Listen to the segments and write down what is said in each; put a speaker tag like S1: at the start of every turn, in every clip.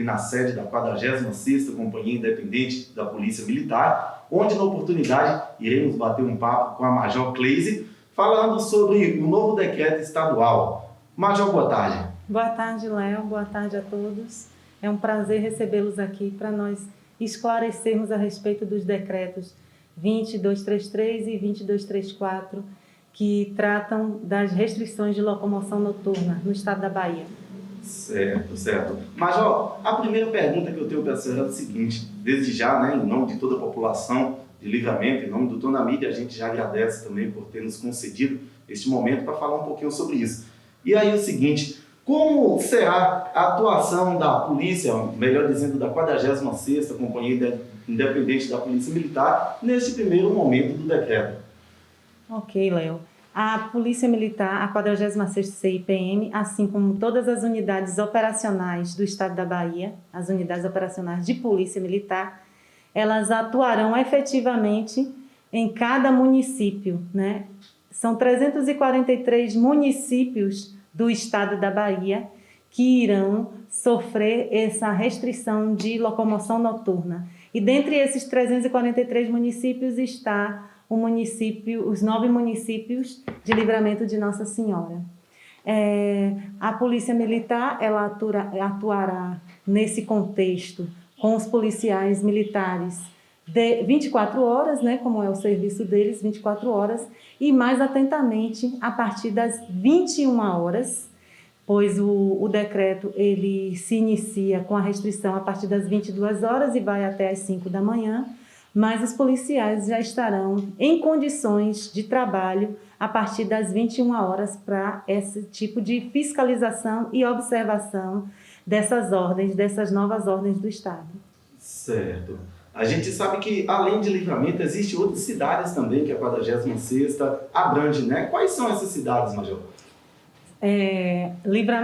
S1: aqui na sede da 46ª Companhia Independente da Polícia Militar, onde na oportunidade iremos bater um papo com a Major Cleise, falando sobre o novo decreto estadual. Major, boa tarde.
S2: Boa tarde, Léo. Boa tarde a todos. É um prazer recebê-los aqui para nós esclarecermos a respeito dos decretos 20233 e 20234, que tratam das restrições de locomoção noturna no estado da Bahia.
S1: Certo. Major, a primeira pergunta que eu tenho para a senhora é o seguinte: desde já, né, em nome de toda a população de Livramento, em nome do Dona Mídia, a gente já agradece também por ter nos concedido este momento para falar um pouquinho sobre isso. E aí o seguinte: como será a atuação da polícia, melhor dizendo, da 46ª Companhia Independente da Polícia Militar, neste primeiro momento do decreto?
S2: Ok, Léo. A Polícia Militar, a 46ª CIPM, assim como todas as unidades operacionais do estado da Bahia, as unidades operacionais de Polícia Militar, elas atuarão efetivamente em cada município, né? São 343 municípios do estado da Bahia que irão sofrer essa restrição de locomoção noturna. E dentre esses 343 municípios está os 9 municípios de Livramento de Nossa Senhora. A Polícia Militar ela atuará nesse contexto com os policiais militares de 24 horas, né, como é o serviço deles, 24 horas, e mais atentamente a partir das 21 horas, pois o decreto ele se inicia com a restrição a partir das 22 horas e vai até as 5 da manhã, mas os policiais já estarão em condições de trabalho a partir das 21 horas para esse tipo de fiscalização e observação dessas ordens, dessas novas ordens do Estado.
S1: Certo. A gente sabe que, além de Livramento, existem outras cidades também que a 46ª abrange, né? Quais são essas cidades, Major?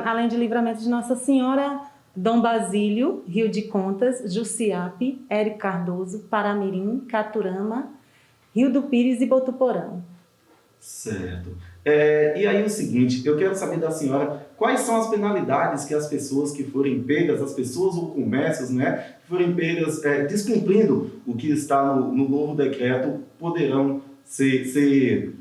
S2: Além de Livramento de Nossa Senhora, Dom Basílio, Rio de Contas, Jussiape, Érico Cardoso, Paramirim, Caturama, Rio do Pires e Botuporão.
S1: Certo. E aí o seguinte, eu quero saber da senhora quais são as penalidades que as pessoas que forem pegas, as pessoas ou comércios, né, que forem pegas descumprindo o que está no novo decreto, poderão ser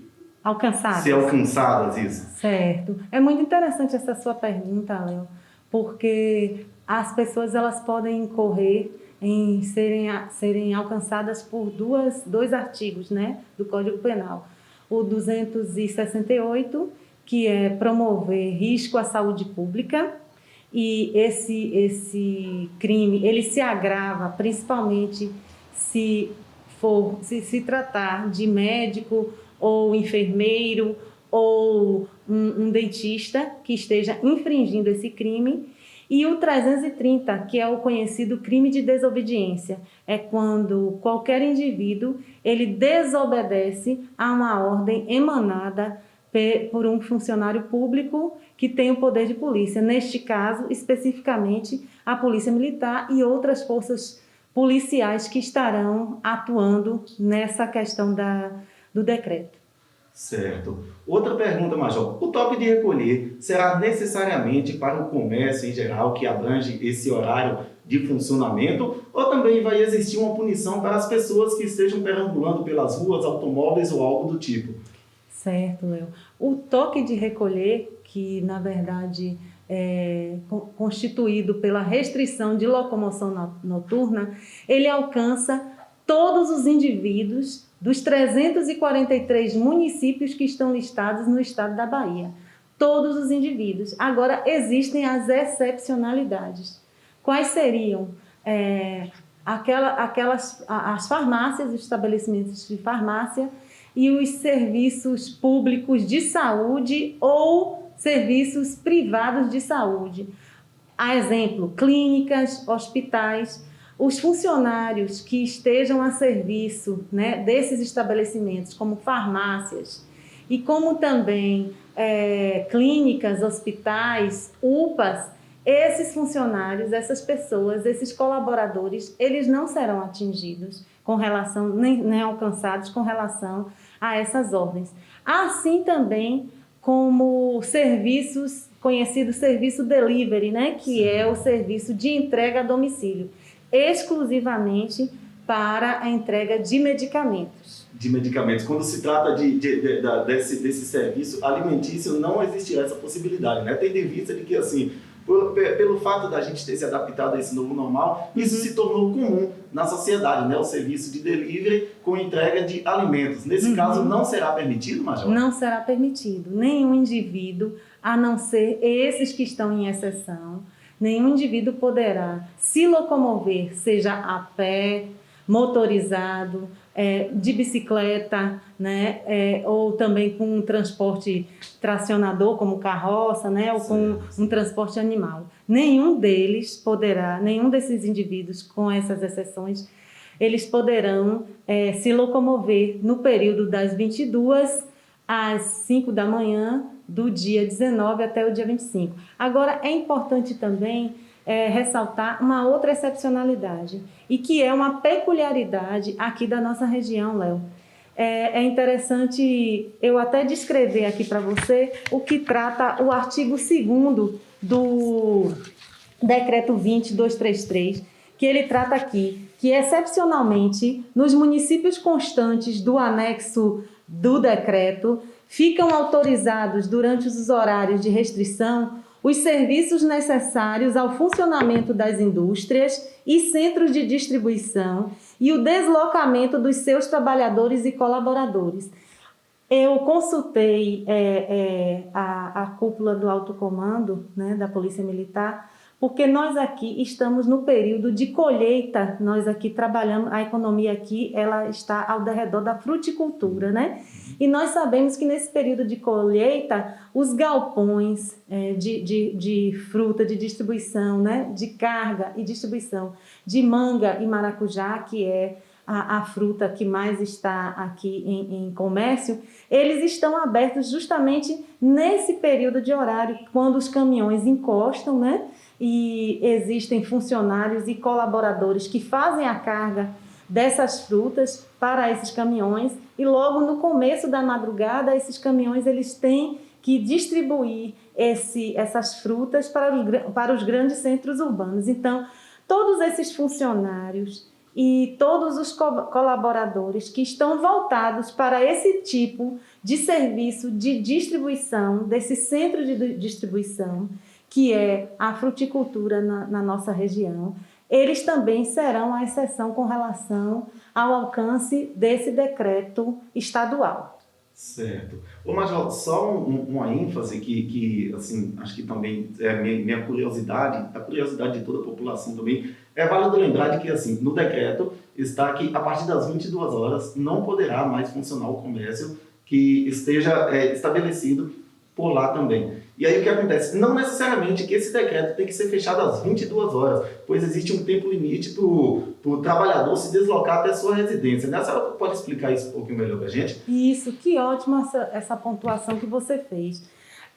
S1: alcançadas, isso.
S2: Certo. É muito interessante essa sua pergunta, Léo, porque as pessoas elas podem incorrer em serem alcançadas por dois artigos, né, do Código Penal. O 268, que é promover risco à saúde pública, e esse crime ele se agrava principalmente se tratar de médico ou enfermeiro ou um dentista que esteja infringindo esse crime. E o 330, que é o conhecido crime de desobediência, é quando qualquer indivíduo ele desobedece a uma ordem emanada por um funcionário público que tem o poder de polícia. Neste caso, especificamente, a Polícia Militar e outras forças policiais que estarão atuando nessa questão do decreto.
S1: Certo. Outra pergunta, Major. O toque de recolher será necessariamente para o comércio em geral, que abrange esse horário de funcionamento, ou também vai existir uma punição para as pessoas que estejam perambulando pelas ruas, automóveis ou algo do tipo?
S2: Certo, Léo. O toque de recolher, que na verdade é constituído pela restrição de locomoção noturna, ele alcança todos os indivíduos dos 343 municípios que estão listados no estado da Bahia. Todos os indivíduos. Agora, existem as excepcionalidades. Quais seriam? As farmácias, os estabelecimentos de farmácia e os serviços públicos de saúde ou serviços privados de saúde. A exemplo, clínicas, hospitais. Os funcionários que estejam a serviço, né, desses estabelecimentos, como farmácias e como também clínicas, hospitais, UPAs, esses funcionários, essas pessoas, esses colaboradores, eles não serão atingidos com relação, nem alcançados com relação a essas ordens. Assim também como serviços, conhecido serviço delivery, né? Que é o serviço de entrega a domicílio, exclusivamente para a entrega de medicamentos.
S1: De medicamentos. Quando se trata desse serviço alimentício, não existirá essa possibilidade, né? Tendo em vista de que, assim, pelo fato da gente ter se adaptado a esse novo normal, isso se tornou comum na sociedade, né? O serviço de delivery com entrega de alimentos. Nesse caso, não será permitido, Major?
S2: Não será permitido. Nenhum indivíduo, a não ser esses que estão em exceção, nenhum indivíduo poderá se locomover, seja a pé, motorizado, de bicicleta, né? Ou também com um transporte tracionador, como carroça, né? Ou com um transporte animal. Nenhum desses indivíduos, com essas exceções, eles poderão se locomover no período das 22 às 5 da manhã, do dia 19 até o dia 25. Agora, é importante também ressaltar uma outra excepcionalidade, e que é uma peculiaridade aqui da nossa região, Léo. É interessante eu até descrever aqui para você o que trata o artigo 2º do Decreto 20.233, que ele trata aqui, que excepcionalmente, nos municípios constantes do anexo do decreto, ficam autorizados durante os horários de restrição os serviços necessários ao funcionamento das indústrias e centros de distribuição e o deslocamento dos seus trabalhadores e colaboradores. Eu consultei a cúpula do alto comando, né, da Polícia Militar, porque nós aqui estamos no período de colheita, nós aqui trabalhamos, a economia aqui ela está ao redor da fruticultura, né? E nós sabemos que nesse período de colheita, os galpões de fruta, de distribuição, né? De carga e distribuição de manga e maracujá, que é a fruta que mais está aqui em comércio, eles estão abertos justamente nesse período de horário, quando os caminhões encostam, né? E existem funcionários e colaboradores que fazem a carga dessas frutas para esses caminhões, e logo no começo da madrugada esses caminhões eles têm que distribuir essas frutas para os grandes centros urbanos. Então, todos esses funcionários e todos os colaboradores que estão voltados para esse tipo de serviço de distribuição, desse centro de distribuição, que é a fruticultura na nossa região, eles também serão a exceção com relação ao alcance desse decreto estadual.
S1: Certo. Ô, Major, só uma ênfase que assim, acho que também é minha curiosidade, a curiosidade de toda a população também, é válido lembrar de que, assim, no decreto está que a partir das 22 horas não poderá mais funcionar o comércio que esteja estabelecido por lá também. E aí o que acontece? Não necessariamente que esse decreto tem que ser fechado às 22 horas, pois existe um tempo limite para o trabalhador se deslocar até a sua residência. A senhora pode explicar isso um pouquinho melhor para a gente?
S2: Isso, que ótima essa pontuação que você fez.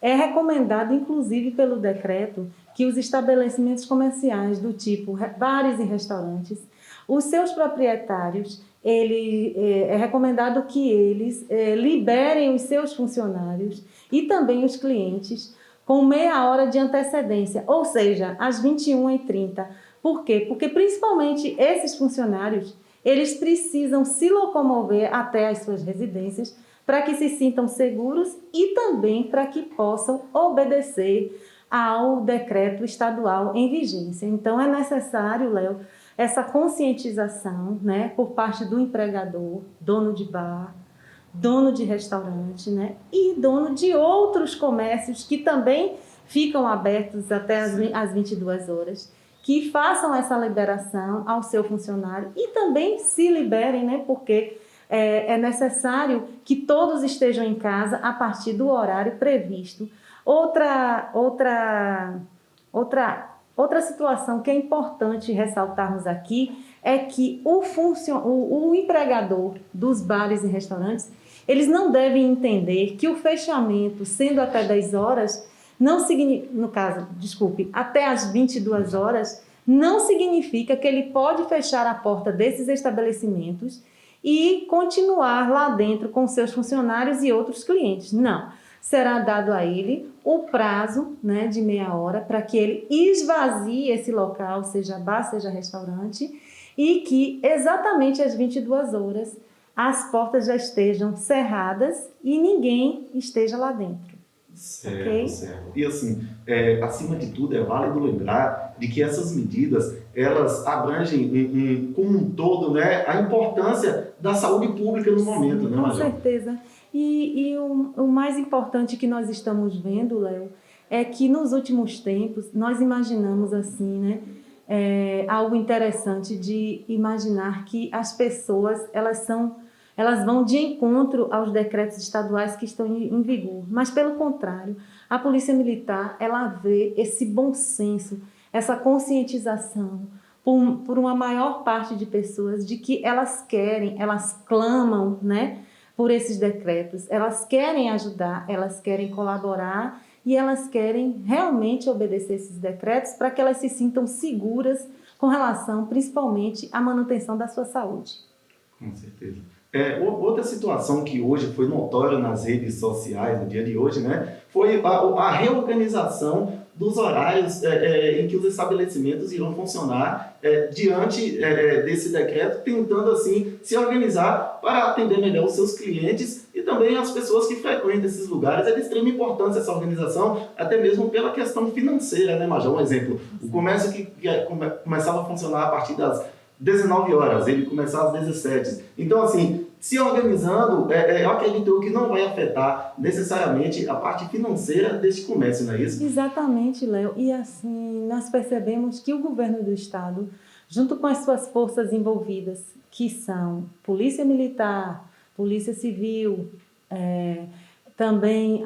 S2: É recomendado, inclusive pelo decreto, que os estabelecimentos comerciais do tipo bares e restaurantes, os seus proprietários, é recomendado que eles liberem os seus funcionários e também os clientes com meia hora de antecedência, ou seja, às 21h30. Por quê? Porque principalmente esses funcionários, eles precisam se locomover até as suas residências para que se sintam seguros e também para que possam obedecer ao decreto estadual em vigência. Então, é necessário, Léo, essa conscientização, né, por parte do empregador, dono de bar, dono de restaurante, né, e dono de outros comércios que também ficam abertos até as 22 horas, que façam essa liberação ao seu funcionário e também se liberem, né, porque é necessário que todos estejam em casa a partir do horário previsto. Outra situação que é importante ressaltarmos aqui é que o empregador dos bares e restaurantes, eles não devem entender que o fechamento, sendo até 10 horas, até as 22 horas, não significa que ele pode fechar a porta desses estabelecimentos e continuar lá dentro com seus funcionários e outros clientes. Não. será dado a ele o prazo, né, de meia hora para que ele esvazie esse local, seja bar, seja restaurante, e que exatamente às 22 horas as portas já estejam cerradas e ninguém esteja lá dentro.
S1: Certo,
S2: Ok?
S1: certo. E assim, acima de tudo, é válido lembrar de que essas medidas, elas abrangem como um todo, né, a importância da saúde pública no momento, né,
S2: Com
S1: Major?
S2: certeza. E o mais importante que nós estamos vendo, Léo, é que nos últimos tempos nós imaginamos assim, né, algo interessante de imaginar que as pessoas elas vão de encontro aos decretos estaduais que estão em vigor. Mas pelo contrário, a Polícia Militar ela vê esse bom senso, essa conscientização por uma maior parte de pessoas de que elas querem, elas clamam, né, por esses decretos. Elas querem ajudar, elas querem colaborar e elas querem realmente obedecer esses decretos para que elas se sintam seguras com relação, principalmente, à manutenção da sua saúde.
S1: Com certeza. Outra situação que hoje foi notória nas redes sociais, no dia de hoje, né, foi a reorganização dos horários em que os estabelecimentos irão funcionar diante desse decreto, tentando assim se organizar para atender melhor os seus clientes e também as pessoas que frequentam esses lugares. É de extrema importância essa organização, até mesmo pela questão financeira, né, Major? Um exemplo, o comércio que começava a funcionar a partir das 19 horas, ele começar às 17. Então, assim, se organizando, eu acredito que não vai afetar necessariamente a parte financeira deste comércio, não é isso?
S2: Exatamente, Léo. E assim, nós percebemos que o governo do estado, junto com as suas forças envolvidas, que são Polícia Militar, Polícia Civil, também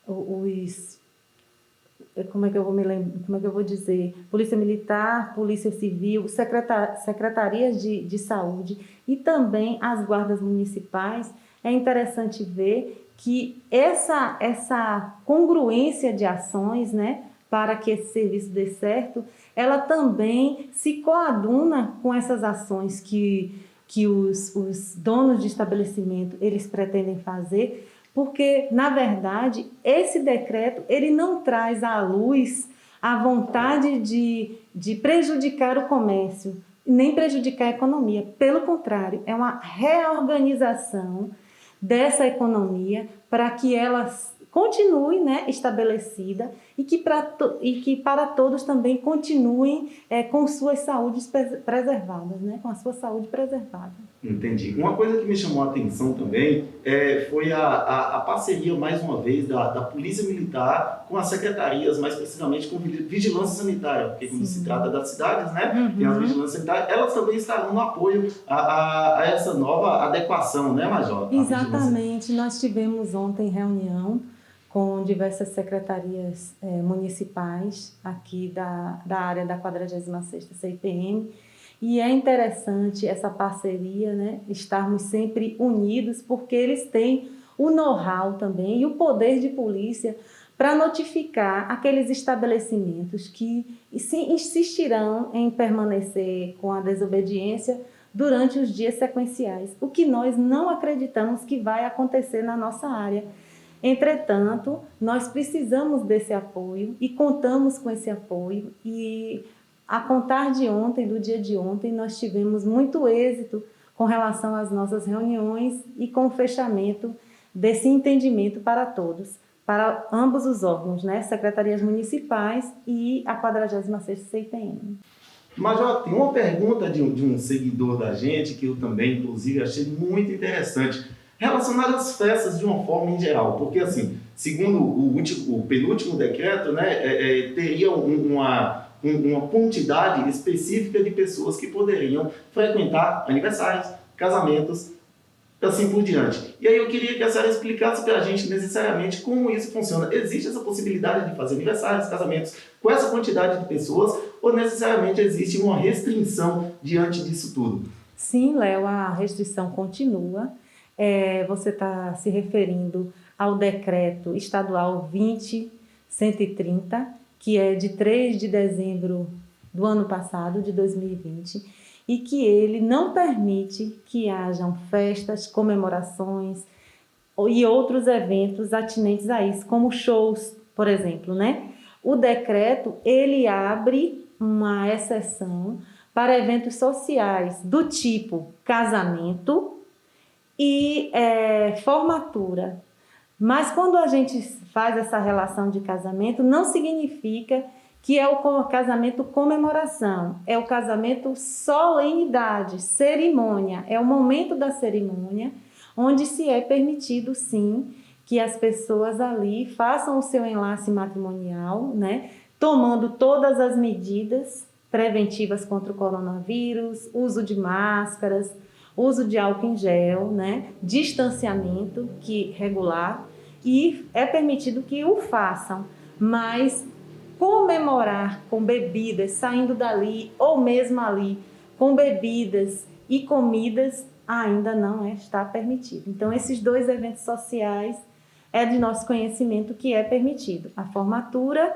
S2: os como é que eu vou me lembrar, como é que eu vou dizer, Polícia Militar, Polícia Civil, secretarias de saúde e também as guardas municipais, é interessante ver que essa congruência de ações, né, para que esse serviço dê certo, ela também se coaduna com essas ações que os donos de estabelecimento eles pretendem fazer, porque, na verdade, esse decreto ele não traz à luz a vontade de prejudicar o comércio, nem prejudicar a economia. Pelo contrário, é uma reorganização dessa economia para que ela continue, né, estabelecida e que para todos também continuem com suas saúdes preservadas, né, com a sua saúde preservada.
S1: Entendi. Uma coisa que me chamou a atenção também foi a parceria, mais uma vez, da Polícia Militar com as secretarias, mais precisamente com Vigilância Sanitária, porque quando se trata das cidades, né, tem as Vigilâncias Sanitárias, elas também estarão no apoio a essa nova adequação, né, Major?
S2: Exatamente. Nós tivemos ontem reunião com diversas secretarias municipais aqui da área da 46ª CIPM, e é interessante essa parceria, né? Estarmos sempre unidos, porque eles têm o know-how também e o poder de polícia para notificar aqueles estabelecimentos que insistirão em permanecer com a desobediência durante os dias sequenciais, o que nós não acreditamos que vai acontecer na nossa área. Entretanto, nós precisamos desse apoio e contamos com esse apoio, e a contar de ontem, do dia de ontem, nós tivemos muito êxito com relação às nossas reuniões e com o fechamento desse entendimento para todos, para ambos os órgãos, né? Secretarias municipais e a 46ª CIPM.
S1: Major, tem uma pergunta de um seguidor da gente, que eu também, inclusive, achei muito interessante, relacionada às festas de uma forma em geral, porque, assim, segundo o penúltimo decreto, né, teria uma quantidade específica de pessoas que poderiam frequentar aniversários, casamentos, assim por diante. E aí eu queria que a senhora explicasse para a gente necessariamente como isso funciona. Existe essa possibilidade de fazer aniversários, casamentos com essa quantidade de pessoas, ou necessariamente existe uma restrição diante disso tudo?
S2: Sim, Léo, a restrição continua. Você está se referindo ao decreto estadual 20.130, que é de 3 de dezembro do ano passado, de 2020, e que ele não permite que hajam festas, comemorações, e outros eventos atinentes a isso, como shows, por exemplo, né? O decreto, ele abre uma exceção para eventos sociais do tipo casamento e formatura. Mas quando a gente faz essa relação de casamento, não significa que é o casamento comemoração, é o casamento solenidade, cerimônia, é o momento da cerimônia, onde se é permitido, sim, que as pessoas ali façam o seu enlace matrimonial, né, tomando todas as medidas preventivas contra o coronavírus, uso de máscaras, uso de álcool em gel, né, distanciamento regular, e é permitido que o façam, mas comemorar com bebidas, saindo dali ou mesmo ali, com bebidas e comidas, ainda não está permitido. Então, esses dois eventos sociais é de nosso conhecimento que é permitido, a formatura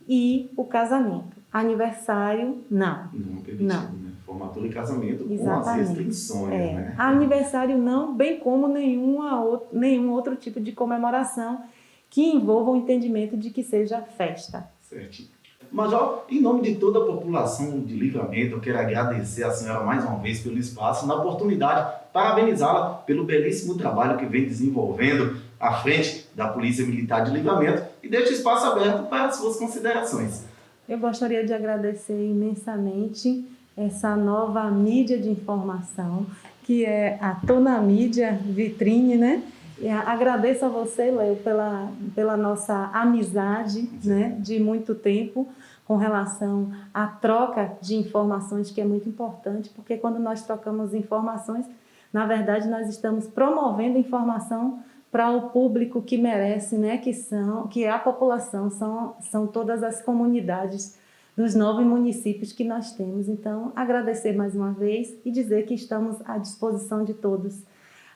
S2: e o casamento. Aniversário, não.
S1: Não é permitido, não. Né? Formatura e casamento.
S2: Exatamente.
S1: Com as restrições, né?
S2: Aniversário não, bem como nenhum outro tipo de comemoração que envolva o entendimento de que seja festa.
S1: Certinho. Major, em nome de toda a população de Livramento, eu quero agradecer a senhora mais uma vez pelo espaço, na oportunidade, parabenizá-la pelo belíssimo trabalho que vem desenvolvendo à frente da Polícia Militar de Livramento e deixo o espaço aberto para as suas considerações.
S2: Eu gostaria de agradecer imensamente essa nova mídia de informação, que é a Tona Mídia Vitrine, né? E agradeço a você, Léo, pela nossa amizade, né, de muito tempo com relação à troca de informações, que é muito importante, porque quando nós trocamos informações, na verdade, nós estamos promovendo informação para o público que merece, né, que é a população, são todas as comunidades dos 9 municípios que nós temos. Então, agradecer mais uma vez e dizer que estamos à disposição de todos.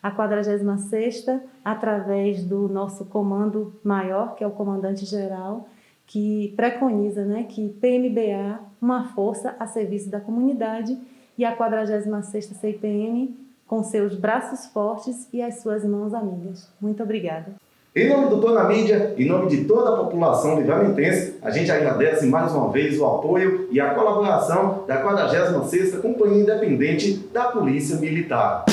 S2: A 46ª, através do nosso comando maior, que é o comandante-geral, que preconiza, né, que PMBA, uma força a serviço da comunidade, e a 46ª CIPM, com seus braços fortes e as suas mãos amigas. Muito obrigada.
S1: Em nome do Tona Mídia, em nome de toda a população livramentense, a gente agradece mais uma vez o apoio e a colaboração da 46ª Companhia Independente da Polícia Militar.